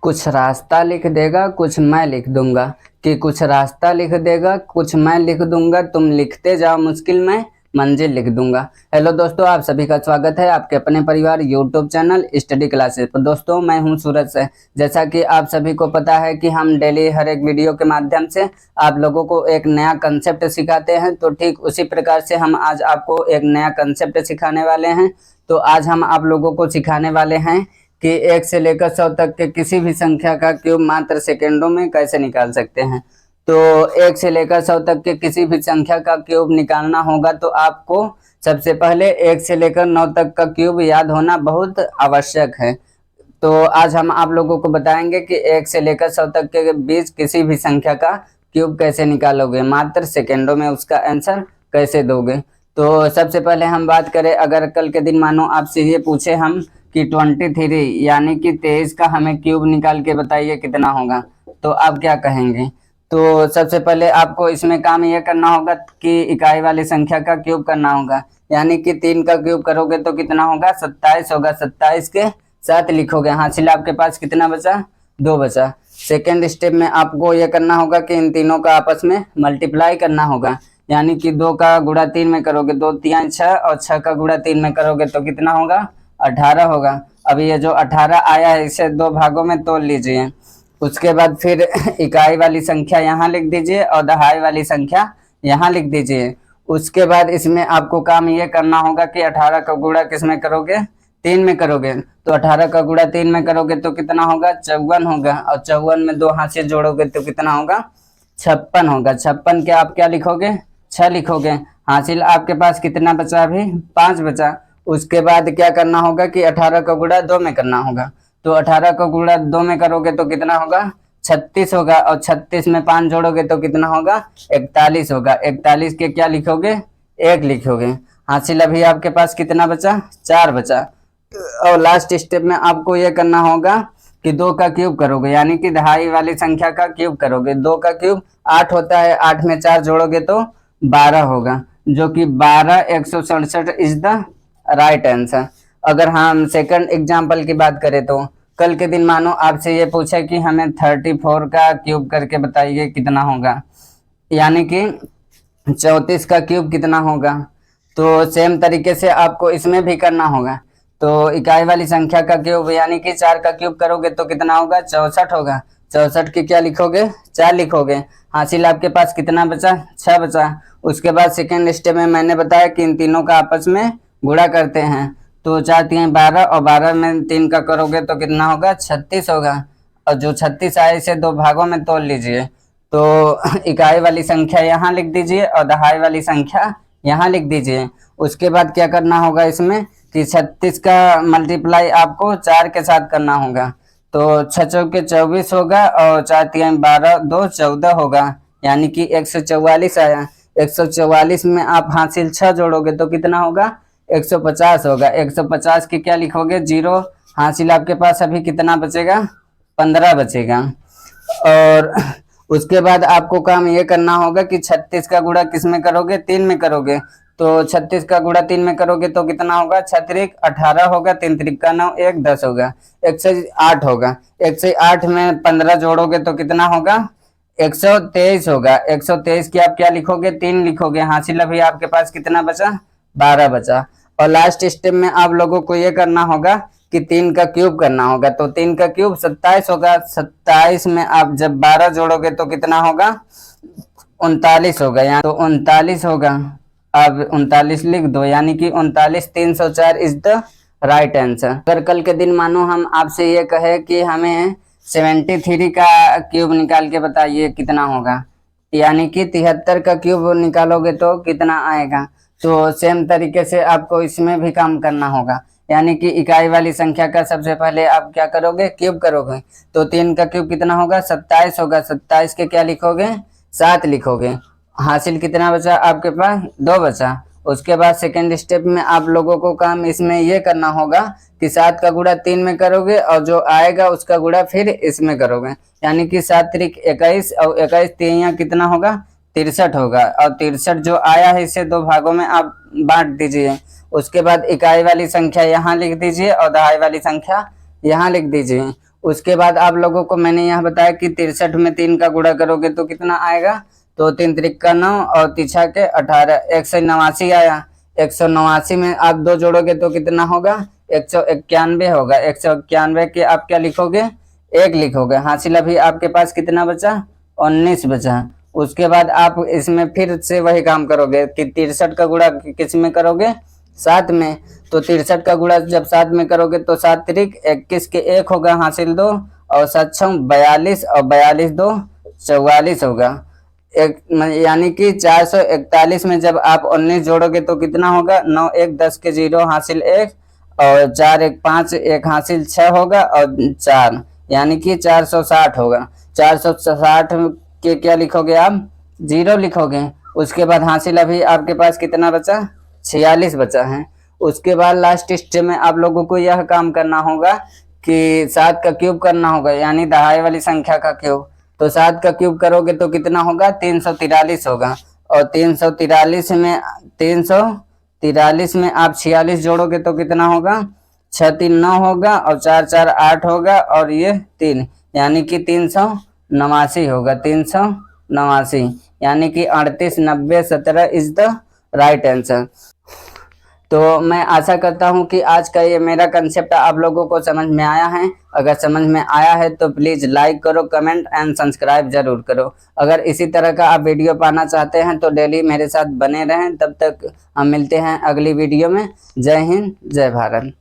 कुछ रास्ता लिख देगा कुछ मैं लिख दूंगा, कि कुछ रास्ता लिख देगा कुछ मैं लिख दूंगा, तुम लिखते जाओ मुश्किल में मंजिल लिख दूंगा। हेलो दोस्तों, आप सभी का स्वागत है आपके अपने परिवार यूट्यूब चैनल स्टडी क्लासेस पर। दोस्तों मैं हूं सूरज से। जैसा कि आप सभी को पता है कि हम डेली हर एक वीडियो के माध्यम से आप लोगों को एक नया कंसेप्ट सिखाते हैं, तो ठीक उसी प्रकार से हम आज आपको एक नया कंसेप्ट सिखाने वाले हैं। तो आज हम आप लोगों को सिखाने वाले हैं कि 1 से लेकर 100 तक के किसी भी संख्या का क्यूब मात्र सेकेंडों में कैसे निकाल सकते हैं। तो 1 से लेकर 100 तक के किसी भी संख्या का क्यूब निकालना होगा तो आपको सबसे पहले 1 से लेकर 9 तक का क्यूब याद होना बहुत आवश्यक है। तो आज हम आप लोगों को बताएंगे कि 1 से लेकर 100 तक के बीच किसी भी संख्या का क्यूब कैसे निकालोगे, मात्र सेकेंडों में उसका आंसर कैसे दोगे। तो सबसे पहले हम बात करें, अगर कल के दिन मानो आपसे ये पूछे हम कि 23 यानी कि 23 का हमें क्यूब निकाल के बताइए कितना होगा, तो आप क्या कहेंगे। तो सबसे पहले आपको इसमें काम यह करना होगा कि इकाई वाली संख्या का क्यूब करना होगा, यानी कि 3 का क्यूब करोगे तो कितना होगा, 27 होगा। 27 के साथ लिखोगे, हासिल आपके पास कितना बचा, 2 बचा। सेकेंड स्टेप में आपको यह करना होगा कि इन तीनों का आपस में मल्टीप्लाई करना होगा, यानी कि 2 का गुणा 3 में करोगे 2 3 6 और 6 का गुणा 3 में करोगे तो कितना होगा, 18 होगा। अब ये जो 18 आया है इसे 2 भागों में तोड़ लीजिए। उसके बाद फिर इकाई वाली संख्या यहाँ लिख दीजिए और दहाई वाली संख्या यहाँ लिख दीजिए। उसके बाद इसमें आपको काम ये करना होगा कि 18 का गुणा किस में करोगे, 3 में करोगे। तो 18 का गुणा 3 में करोगे तो कितना होगा, 54 होगा। और 54 में 2 हाथ से जोड़ोगे तो कितना होगा, 56 होगा। 56 के आप क्या लिखोगे, 6 लिखोगे। हासिल आपके पास कितना बचा, अभी 5 बचा। उसके बाद क्या करना होगा कि 18 का गुणा 2 में करना होगा। तो 18 का गुणा 2 में करोगे तो कितना होगा, 36 होगा। और 36 में 5 जोड़ोगे तो कितना होगा, 41 होगा। 41 के क्या लिखोगे, 1 लिखोगे। हासिल अभी आपके पास कितना बचा, 4 बचा। और लास्ट स्टेप में आपको यह करना होगा कि 2 का क्यूब करोगे, यानी कि दहाई वाली संख्या का क्यूब करोगे। 2 का क्यूब 8 होता है, 8 में 4 जोड़ोगे तो 12 होगा, जो कि 12 167 इज द राइट आंसर। अगर हम सेकंड एग्जाम्पल की बात करें तो कल के दिन मानो आपसे ये पूछे कि हमें 34 का क्यूब करके बताइए कितना होगा, यानी कि 34 का क्यूब कितना होगा। तो सेम तरीके से आपको इसमें भी करना होगा। तो इकाई वाली संख्या का क्यूब यानी कि 4 का क्यूब करोगे तो कितना होगा, 64 होगा। 64 की क्या लिखोगे, 4 लिखोगे। हासिल आपके पास कितना बचा, 6 बचा। उसके बाद सेकेंड स्टेप में मैंने बताया कि इन तीनों का आपस में गुणा करते हैं। तो 4 3 12 और 12 में 3 का करोगे तो कितना होगा, 36 होगा। और जो 36 आए इसे 2 भागों में तोड़ लीजिए। तो इकाई वाली संख्या यहाँ लिख दीजिए और दहाई वाली संख्या यहाँ लिख दीजिए। उसके बाद क्या करना होगा इसमें कि 36 का मल्टीप्लाई आपको 4 के साथ करना होगा। तो 6 चौके 24 होगा और 4 3 12 2 14 होगा, यानी कि 144 आया। 144 में आप हासिल 6 जोड़ोगे तो कितना होगा, 150 होगा। 150 के क्या लिखोगे, 0। हासिल आपके पास अभी कितना बचेगा, 15 बचेगा। और उसके बाद आपको काम ये करना होगा कि 36 का गुणा किस में करोगे, 3 में करोगे। तो 36 का गुणा 3 में करोगे तो कितना होगा, 6 3 18 होगा, 3 3 का 9 1 10 होगा। 108 होगा। 108 में 15 जोड़ोगे तो कितना होगा, 123 होगा। 123 की आप क्या लिखोगे, 3 लिखोगे। हासिल अभी आपके पास कितना बचा, 12 बचा। और लास्ट स्टेप में आप लोगों को ये करना होगा कि 3 का क्यूब करना होगा। तो 3 का क्यूब 27 होगा। 27 में आप जब 12 जोड़ोगे तो कितना होगा, 39 होगा। यहाँ तो 39 होगा। अब 39 लिख दो, यानी कि 39 304 इज द राइट आंसर। अगर कल के दिन मानो हम आपसे ये कहे कि हमें 73 का क्यूब निकाल के बताइए कितना होगा, यानी कि 73 का क्यूब निकालोगे तो कितना आएगा। तो सेम तरीके से आपको इसमें भी काम करना होगा, यानी कि इकाई वाली संख्या का सबसे पहले आप क्या करोगे, क्यूब करोगे। तो 3 का क्यूब कितना होगा, 27 होगा। 27 के क्या लिखोगे, 7 लिखोगे। हासिल कितना बचा आपके पास, 2 बचा। उसके बाद सेकेंड स्टेप में आप लोगों को काम इसमें ये करना होगा कि 7 का गुणा 3 में करोगे और जो आएगा उसका गुणा फिर इसमें करोगे, यानी कि 7 3 21 और 21 3 कितना होगा, 63 होगा। और 63 जो आया है इसे 2 भागों में आप बांट दीजिए। उसके बाद इकाई वाली संख्या यहाँ लिख दीजिए और दहाई वाली संख्या यहाँ लिख दीजिए। उसके बाद आप लोगों को मैंने यहाँ बताया कि 63 में 3 का गुणा करोगे तो कितना आएगा, तो 3 त्रिक का 9 और तिछा के 18, 189 आया। 189 में आप 2 जोड़ोगे तो कितना होगा, 191 होगा। 191 के आप क्या लिखोगे, 1 लिखोगे। हासिल अभी आपके पास कितना बचा, 19 बचा। उसके बाद आप इसमें फिर से वही काम करोगे कि 63 का गुणा किस में करोगे, 7 में। तो 63 का गुणा जब 7 में करोगे तो 7 त्रिक 21 के 1 होगा, हासिल 2 और 7 छः 42 और 42 2 44 होगा। यानी कि 441 में जब आप 19 जोड़ोगे तो कितना होगा, 9 1 10 के 0 हासिल 1 और 4 1 5 1 हासिल 6 होगा और 4, यानी कि 460 होगा। 460 के क्या लिखोगे आप, 0 लिखोगे। उसके बाद हासिल अभी आपके पास कितना बचा, 46 बचा है। उसके बाद लास्ट स्टेप में आप लोगों को यह काम करना होगा कि 7 का क्यूब करना होगा, यानी दहाई वाली संख्या का क्यूब। तो 7 का क्यूब करोगे तो कितना होगा, 343 होगा। और 343 में आप 46 जोड़ोगे तो कितना होगा, 6 3 9 होगा और 4 4 8 होगा और ये 3, यानी कि 389 होगा। 389 यानी कि 38 90 17 इज द राइट आंसर। तो मैं आशा करता हूं कि आज का ये मेरा कंसेप्ट आप लोगों को समझ में आया है। अगर समझ में आया है तो प्लीज़ लाइक करो, कमेंट एंड सब्सक्राइब जरूर करो। अगर इसी तरह का आप वीडियो पाना चाहते हैं तो डेली मेरे साथ बने रहें। तब तक हम मिलते हैं अगली वीडियो में। जय हिंद, जय भारत।